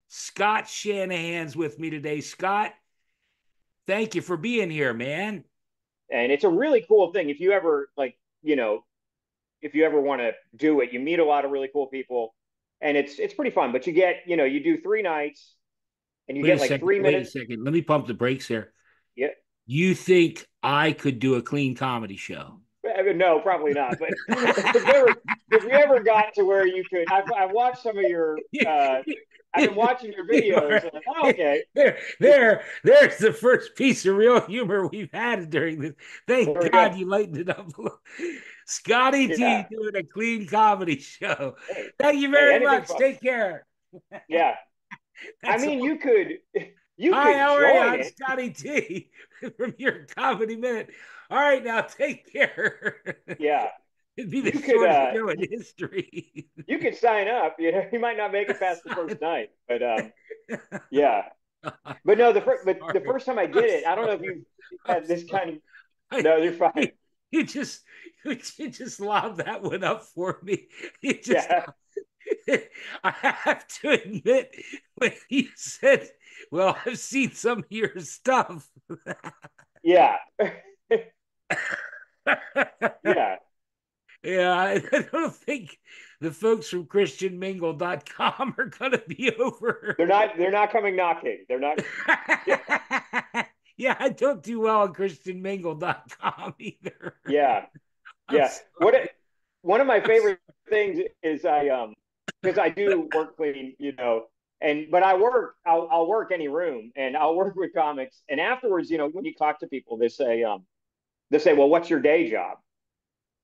Scott Shanahan's with me today. Scott, thank you for being here, man. And it's a really cool thing. If you ever if you ever want to do it, you meet a lot of really cool people, and it's pretty fun. But you do 3 nights, and you Wait a get like second. three Wait a minutes. second. Let me pump the brakes here. Yeah, You think I could do a clean comedy show? I mean, no, probably not. But if you ever got to where you could, I've watched some of your. I've been watching your videos, and okay, There's the first piece of real humor we've had during this. there Thank we go. God you lightened it up a little. Scotty T Yeah. doing a clean comedy show. Hey, Thank you hey, very anything's much. fun. Take care. Yeah. I That's mean, all. you Hi, could how are you? join I'm it. Scotty T from your Comedy Minute. All right, now take care. Yeah. It'd be the You could shortest uh show in history. you could sign up. You might not make it past the first night, but yeah. But no, the Sorry. first time I I'm did it, I don't know if sorry. you've I'm had this sorry. kind of. I, No, you're fine. you just you just lobbed that one up for me. You just Yeah, I have to admit when you said, "Well, I've seen some of your stuff." yeah, yeah. Yeah, I don't think the folks from christianmingle.com are going to be over. They're not coming knocking. They're not. Yeah, Yeah, I don't do well on christianmingle.com either. yeah, I'm yeah. sorry. One of my I'm favorite things is because I do work clean, and but I'll work any room, and I'll work with comics, and afterwards, when you talk to people, they say, well, what's your day job?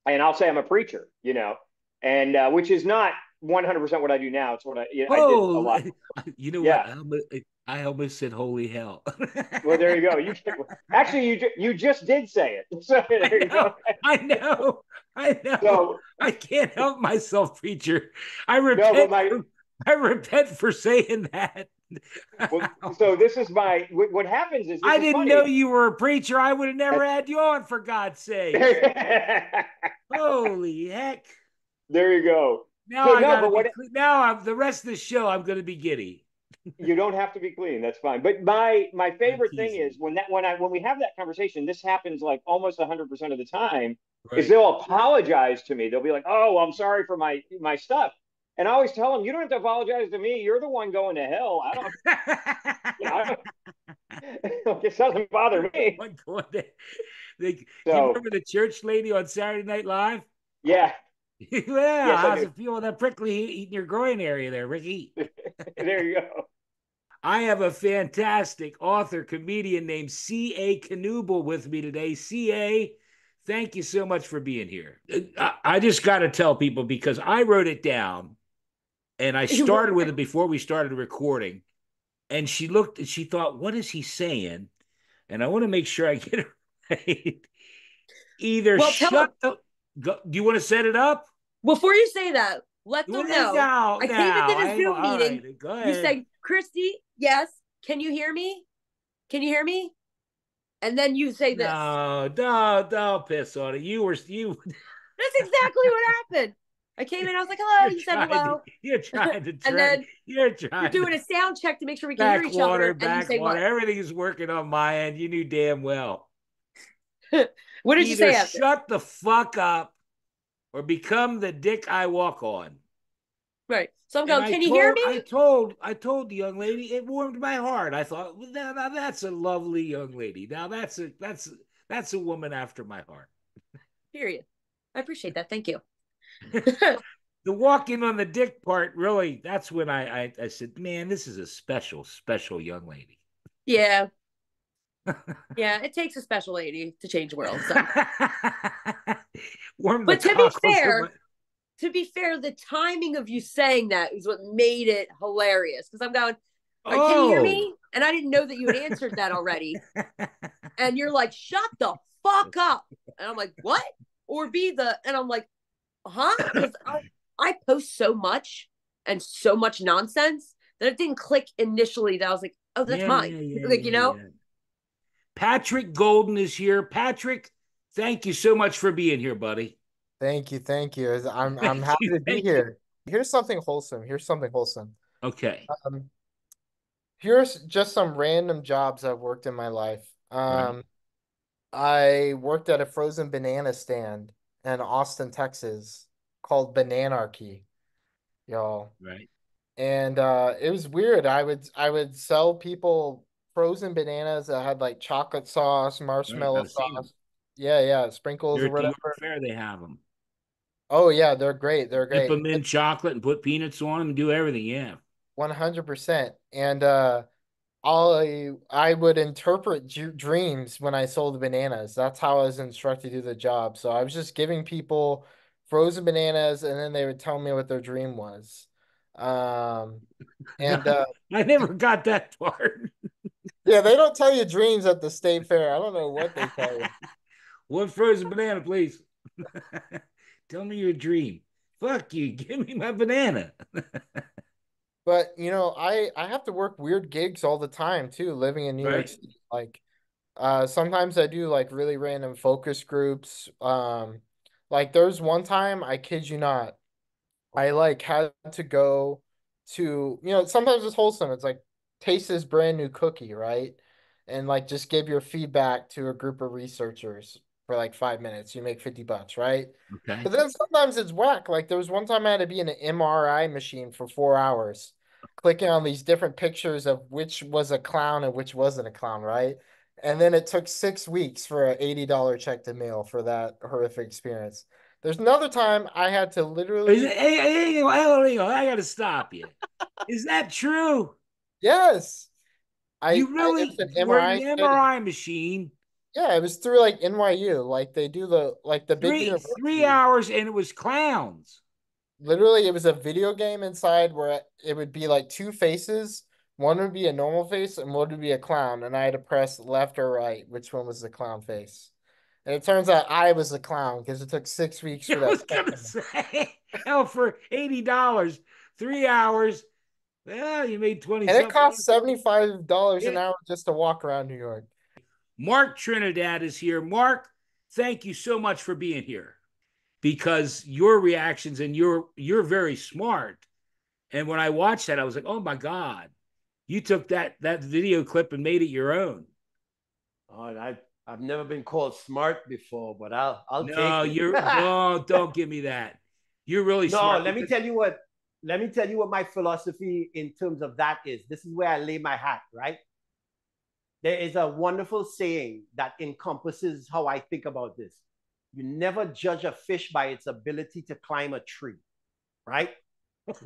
And I'll say I'm a preacher, and which is not 100% what I do now. It's what I did a Oh, lot. you know what? Yeah. I almost said holy hell. Well, there you go. Actually you just did say it. So I there you go. know, I know, I know. So I can't help myself, preacher. I no, but repent for I repent for saying that. well, so this is what happens is this I is didn't know funny. you were a preacher. I would have never had you on, for God's sakes. There Holy heck. you go. Now So I no, gotta but be what clean. Now the rest of the show I'm gonna be giddy. you don't have to be clean. That's fine. But my I'm favorite thing teasing. is when we have that conversation, this happens like almost 100% of the time. Is Right. they'll apologize to me. They'll be like, "Oh, well, I'm sorry for my stuff," and I always tell them, "You don't have to apologize to me. You're the one going to hell. I don't, I don't. It doesn't bother me." One corner. Do you So remember the church lady on Saturday Night Live? yeah, Yeah, yes, I how's do. it feel with that prickly heat in your groin area there, Ricky? There you go. I have a fantastic author comedian named C.A. Kanooble with me today. C.A., thank you so much for being here. I just got to tell people because I wrote it down and I You wrote started with it. it before we started recording. And she looked and she thought, what is he saying? And I want to make sure I get it right. Either Well, tell shut them the. Do you want to set it up? before you say that. Let Well, them know. now, I came into now. the All Zoom meeting. right. Go You ahead. said, "Christy, yes. Can you hear me? Can you hear me?" And then you say this. No, don't piss on it. You. That's exactly what happened. I came in. I was like, "Hello." You said hello, You're trying to and track. then You're you're trying to doing a sound check to make sure we can hear each backwater, other. And you say backwater. what? Everything is working on my end. You knew damn well. What did you Either say after? shut the fuck up or become the dick I walk on. Right. So I'm And going. Can you hear me? I told the young lady, it warmed my heart. I thought, well, now that's a lovely young lady. Now that's a woman after my heart. Period. I appreciate that. Thank you. The walking on the dick part, really, that's when I said, man, this is a special, special young lady. Yeah. Yeah. It takes a special lady to change the world. So, Warm the but to be cockles of my. fair, the timing of you saying that is what made it hilarious. Because I'm going, all right, can you hear Oh. me? And I didn't know that you had answered that already. And you're like, shut the fuck up. And I'm like, what? Or be the, and I'm like, huh? Because I post so much and so much nonsense that it didn't click initially that I was like, oh, that's Yeah, mine. yeah, yeah, Like, yeah, yeah. Patrick Golden is here. Patrick, thank you so much for being here, buddy. Thank you, thank you. I'm Thank happy you, to be thank you. here. Here's something wholesome. Here's something wholesome. Okay. Um, Here's just some random jobs I've worked in my life. Right. I worked at a frozen banana stand in Austin, Texas, called Bananarchy, y'all. Right. And it was weird. I would sell people frozen bananas that had like chocolate sauce, Right. marshmallow I've seen them. sauce. Yeah, yeah, sprinkles They're or at the York whatever. Fair. They have them. Oh yeah, they're great. They're Dip great. them in chocolate and put peanuts on them and do everything. Yeah. 100%. And I would interpret dreams when I sold bananas. That's how I was instructed to do the job. So I was just giving people frozen bananas, and then they would tell me what their dream was. Um, and I never got that part. Yeah, they don't tell you dreams at the state fair. I don't know what they tell you. One frozen banana, please. Tell me your dream. Fuck you. Give me my banana. But I have to work weird gigs all the time too, living in New York Right. City. Like sometimes I do like really random focus groups. Like there's one time, I kid you not, I like had to go to, sometimes it's wholesome. It's like taste this brand new cookie, right? And like just give your feedback to a group of researchers for like 5 minutes. You make $50, right? Okay. But then sometimes it's whack. Like there was one time I had to be in an MRI machine for 4 hours, clicking on these different pictures of which was a clown and which wasn't a clown, right? And then it took 6 weeks for an $80 check to mail for that horrific experience. There's another time I had to literally. Hey, hey, I got to stop you. Is that true? Yes. You It really was an were in MRI the study. MRI machine Yeah, it was through like NYU. Like they do the big three universities. hours and it was clowns. Literally, it was a video game inside where it would be like two faces. One would be a normal face and one would be a clown. And I had to press left or right, which one was the clown face. And it turns out I was the clown because it took 6 weeks for I that was check gonna to me. say, hell, for $80, 3 hours. Well, you made 20 And it something. cost $75 an Yeah. hour just to walk around New York. Marc Trinidad is here. Marc, thank you so much for being here because your reactions and you're very smart. And when I watched that, I was like, oh my God, you took that video clip and made it your own. Oh, I've never been called smart before, but I'll No, take it. you're don't give me that. You're really No, smart let me because tell you what. Let me tell you what my philosophy in terms of that is. This is where I lay my hat, right? There is a wonderful saying that encompasses how I think about this. You never judge a fish by its ability to climb a tree, right?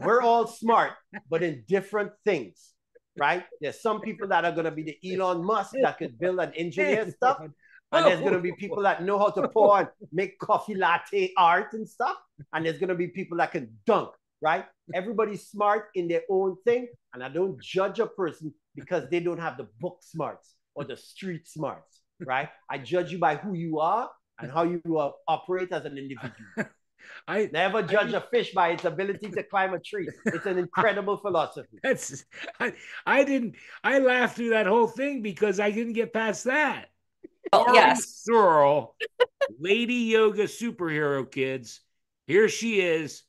We're all smart, but in different things, right? There's some people that are going to be the Elon Musk that could build and engineer hang stuff. on. And there's going Oh, to be people that know how to pour and make coffee latte art and stuff. And there's going to be people that can dunk, right? Everybody's smart in their own thing. And I don't judge a person because they don't have the book smarts or the street smarts, right? I judge you by who you are and how you operate as an individual. I Never judge a fish by its ability to climb a tree. It's an incredible philosophy. that's I didn't I laughed through that whole thing because I didn't get past that. Oh, Laurie yes. Searle, lady yoga superhero kids. Here she is.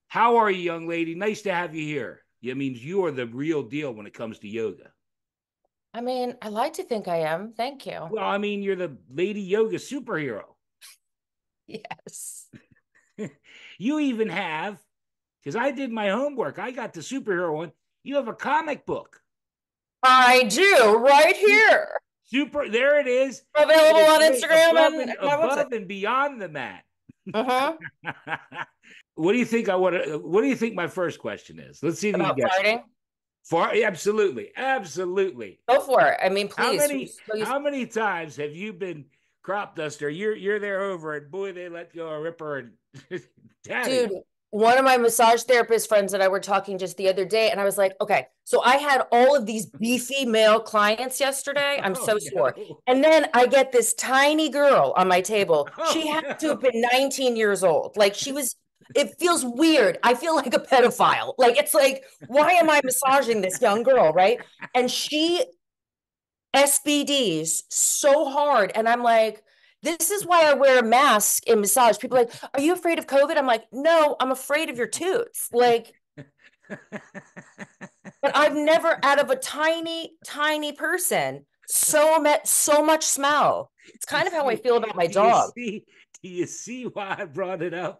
How are you, young lady? Nice to have you here. It means you are the real deal when it comes to yoga. I mean, I like to think I am. Thank you. Well, I mean, you're the lady yoga superhero. Yes. You even have, because I did my homework, I got the superhero one. You have a comic book. I do right here. Super, there it is. Available on Right Instagram above and and my website. above and beyond the mat. Uh-huh. What do you think? What do you think my first question is? Let's see if you About get farting. far. Absolutely, absolutely. Go for it. I mean, How please. many how many times have you been crop duster? You're there over and boy, they let go a ripper and daddy. Dude, one of my massage therapist friends and I were talking just the other day, and I was like, okay, so I had all of these beefy male clients yesterday. I'm so sore. No. And then I get this tiny girl on my table. She Oh had to no. have been 19 years old. Like she was, it feels weird. I feel like a pedophile. Like it's like, why am I massaging this young girl, right? And she SBDs so hard. And I'm like, this is why I wear a mask in massage. People are like, are you afraid of COVID? I'm like, no, I'm afraid of your tooth. Like, But I've never, out of a tiny, tiny person, met so much smell. It's kind of how I feel about my dog. Do you see why I brought it up?